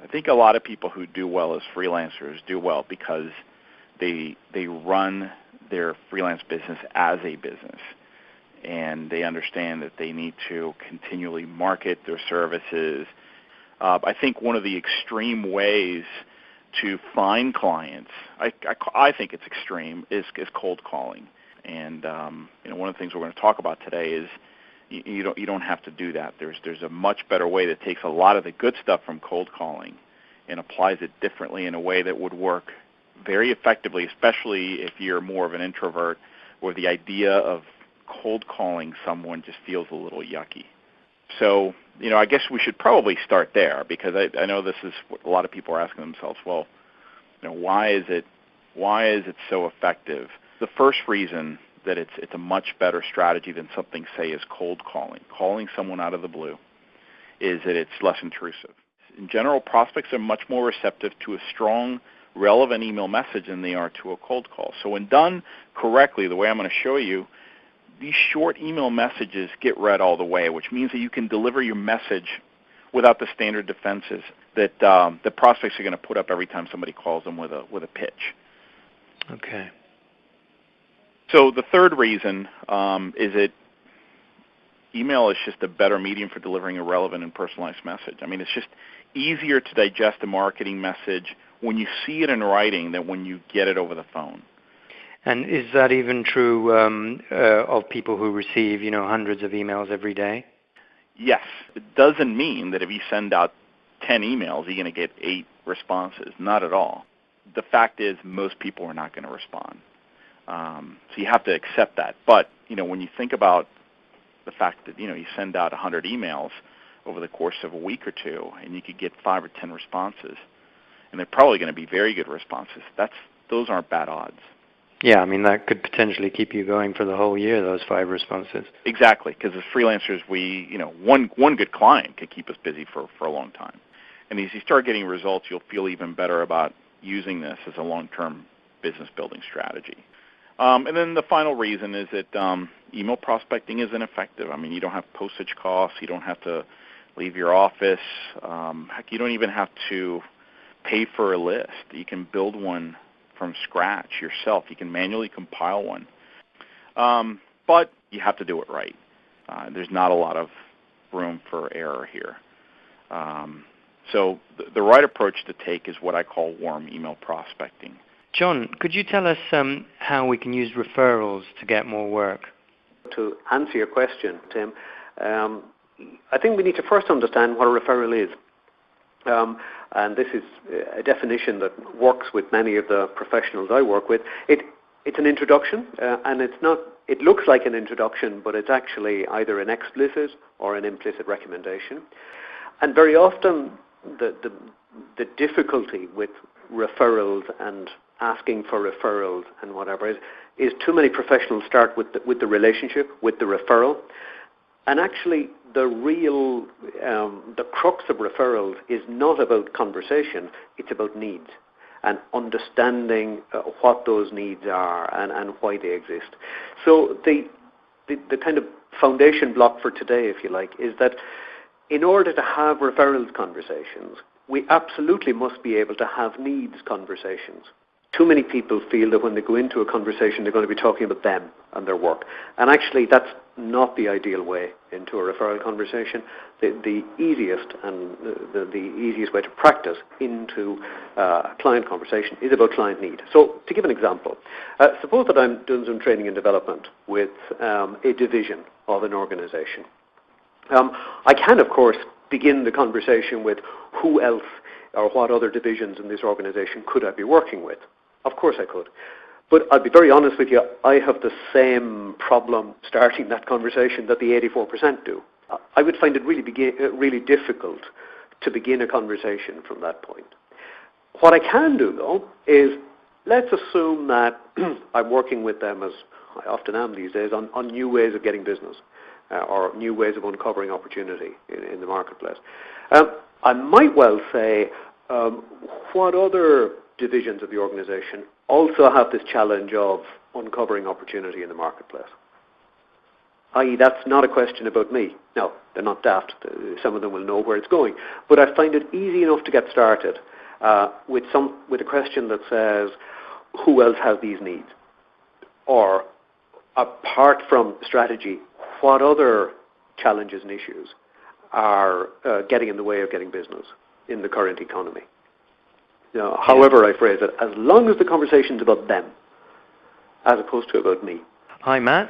I think a lot of people who do well as freelancers do well because they run their freelance business as a business, and they understand that they need to continually market their services. I think one of the extreme ways to find clients, I think it's extreme, is cold calling. And one of the things we're going to talk about today is you don't have to do that. There's a much better way that takes a lot of the good stuff from cold calling and applies it differently in a way that would work very effectively, especially if you're more of an introvert, where the idea of cold calling someone just feels a little yucky. So, I guess we should probably start there, because I know this is what a lot of people are asking themselves. Well, why is it so effective? The first reason that it's a much better strategy than something, say, is cold calling someone out of the blue, is that it's less intrusive. In general, prospects are much more receptive to a strong, relevant email message than they are to a cold call. So when done correctly, the way I'm going to show you, these short email messages get read all the way, which means that you can deliver your message without the standard defenses that the prospects are going to put up every time somebody calls them with a pitch. Okay. So the third reason is that email is just a better medium for delivering a relevant and personalized message. I mean, it's just easier to digest a marketing message when you see it in writing than when you get it over the phone. And is that even true of people who receive, hundreds of emails every day? Yes. It doesn't mean that if you send out 10 emails, you're going to get 8 responses. Not at all. The fact is most people are not going to respond. So you have to accept that. But, when you think about the fact that, you send out 100 emails over the course of a week or two, and you could get 5 or 10 responses, and they're probably going to be very good responses. Those aren't bad odds. Yeah, I mean, that could potentially keep you going for the whole year, those 5 responses. Exactly, because as freelancers, one good client could keep us busy for a long time. And as you start getting results, you'll feel even better about using this as a long-term business building strategy. And then the final reason is that email prospecting isn't effective. I mean, you don't have postage costs. You don't have to leave your office. Heck, you don't even have to pay for a list. You can build one from scratch yourself. You can manually compile one. But you have to do it right. There's not a lot of room for error here. So the right approach to take is what I call warm email prospecting. John, could you tell us how we can use referrals to get more work? To answer your question, Tim, I think we need to first understand what a referral is. And this is a definition that works with many of the professionals I work with. It's an introduction, and it looks like an introduction, but it's actually either an explicit or an implicit recommendation. And very often the difficulty with referrals and asking for referrals and whatever is too many professionals start with the relationship, with the referral. And actually, the crux of referrals is not about conversation, it's about needs and understanding what those needs are and why they exist. So the kind of foundation block for today, if you like, is that in order to have referrals conversations, we absolutely must be able to have needs conversations. Too many people feel that when they go into a conversation, they're going to be talking about them and their work. And actually, that's not the ideal way into a referral conversation. The easiest and the easiest way to practice into a client conversation is about client need. So to give an example, suppose that I'm doing some training and development with a division of an organization. I can, of course, begin the conversation with who else or what other divisions in this organization could I be working with. Of course I could. But I'll be very honest with you, I have the same problem starting that conversation that the 84% do. I would find it really difficult to begin a conversation from that point. What I can do, though, is let's assume that I'm working with them, as I often am these days, on new ways of getting business or new ways of uncovering opportunity in the marketplace. I might well say, what other divisions of the organization also have this challenge of uncovering opportunity in the marketplace? i.e. that's not a question about me. Now, they're not daft. Some of them will know where it's going. But I find it easy enough to get started with a question that says, who else has these needs? Or, apart from strategy, what other challenges and issues are getting in the way of getting business in the current economy? However I phrase it, as long as the conversation's about them, as opposed to about me. Hi, Matt.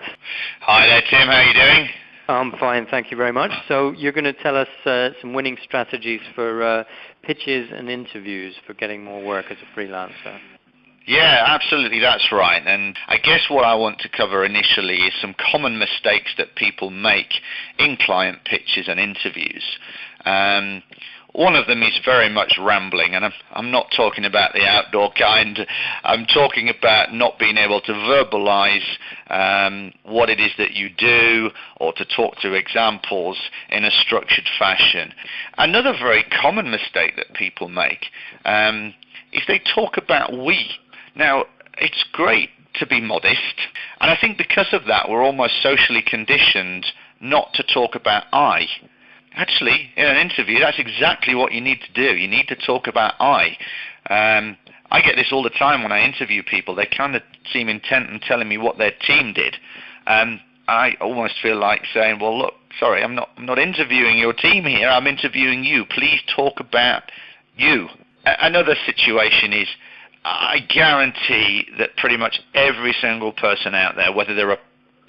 Hi there, Tim. How are you doing? I'm fine, thank you very much. So you're going to tell us some winning strategies for pitches and interviews for getting more work as a freelancer. Yeah, absolutely, that's right. And I guess what I want to cover initially is some common mistakes that people make in client pitches and interviews. One of them is very much rambling, and I'm not talking about the outdoor kind. I'm talking about not being able to verbalize what it is that you do, or to talk through examples in a structured fashion. Another very common mistake that people make is they talk about we. Now, it's great to be modest, and I think because of that we're almost socially conditioned not to talk about I. Actually, in an interview, that's exactly what you need to do. You need to talk about I. I get this all the time when I interview people. They kind of seem intent on telling me what their team did. I almost feel like saying, well, look, sorry, I'm not interviewing your team here. I'm interviewing you. Please talk about you. Another situation is, I guarantee that pretty much every single person out there, whether they're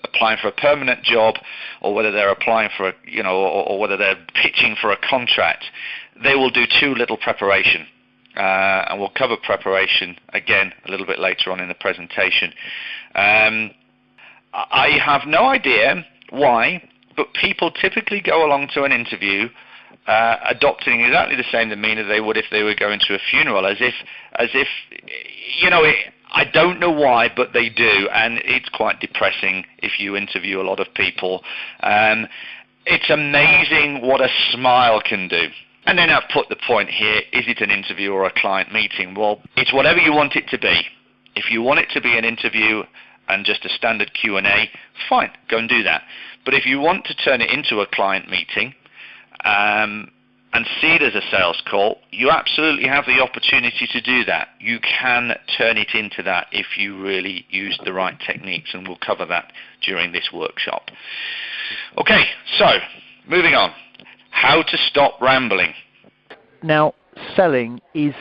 applying for a permanent job, or whether they're applying for or whether they're pitching for a contract, they will do too little preparation. And we'll cover preparation again a little bit later on in the presentation. I have no idea why, but people typically go along to an interview adopting exactly the same demeanour they would if they were going to a funeral, as if I don't know why, but they do, and it's quite depressing if you interview a lot of people. It's amazing what a smile can do. And then I've put the point here, is it an interview or a client meeting? Well, it's whatever you want it to be. If you want it to be an interview and just a standard Q&A, fine, go and do that. But if you want to turn it into a client meeting, and see it as a sales call, you absolutely have the opportunity to do that. You can turn it into that if you really use the right techniques, and we'll cover that during this workshop. Okay, so moving on. How to stop rambling. Now, selling is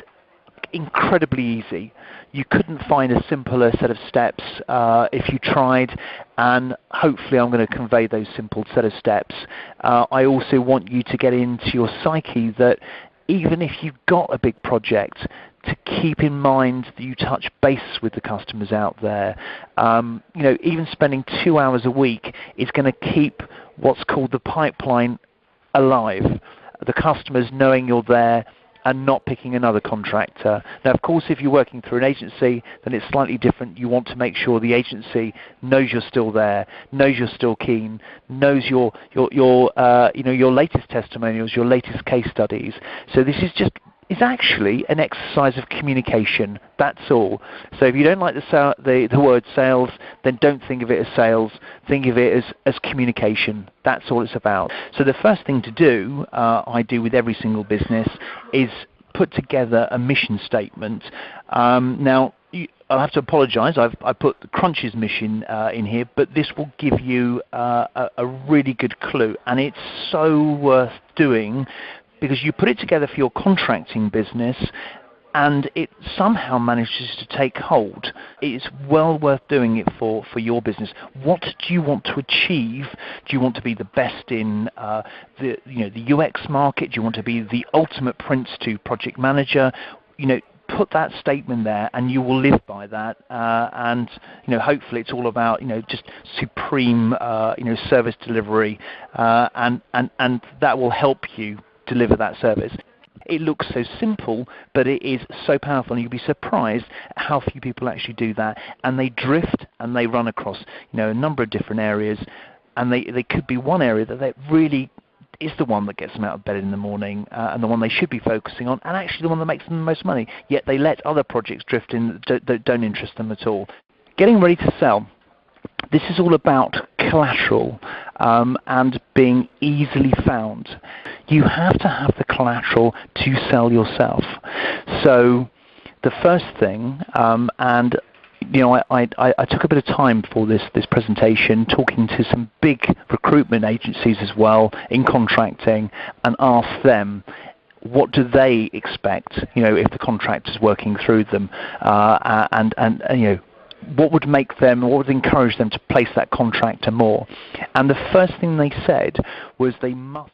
incredibly easy. You couldn't find a simpler set of steps if you tried, and hopefully I'm going to convey those simple set of steps. I also want you to get into your psyche that even if you've got a big project, to keep in mind that you touch base with the customers out there. Even spending 2 hours a week is going to keep what's called the pipeline alive. The customers knowing you're there and not picking another contractor. Now, of course, if you're working through an agency, then it's slightly different. You want to make sure the agency knows you're still there, knows you're still keen, knows your latest testimonials, your latest case studies. So this is actually an exercise of communication. That's all. So if you don't like the word sales, then don't think of it as sales. Think of it as communication. That's all it's about. So the first thing to do, I do with every single business, is put together a mission statement. Now, I'll have to apologise. I put the Crunch's mission in here, but this will give you a really good clue, and it's so worth doing, because you put it together for your contracting business and it somehow manages to take hold. It's well worth doing it for your business. What do you want to achieve? Do you want to be the best in the UX market? Do you want to be the ultimate Prince 2 project manager? Put that statement there, and you will live by that. And hopefully, it's all about just supreme service delivery, and that will help you deliver that service. It looks so simple, but it is so powerful, and you'll be surprised at how few people actually do that. And they drift and they run across a number of different areas, and they could be one area that really is the one that gets them out of bed in the morning, and the one they should be focusing on, and actually the one that makes them the most money, yet they let other projects drift in that don't interest them at all. Getting ready to sell. This is all about collateral and being easily found. You have to have the collateral to sell yourself. So the first thing, and I took a bit of time for this presentation, talking to some big recruitment agencies as well in contracting, and asked them, what do they expect, if the contractor's working through them, and what would encourage them to place that contractor more? And the first thing they said was they must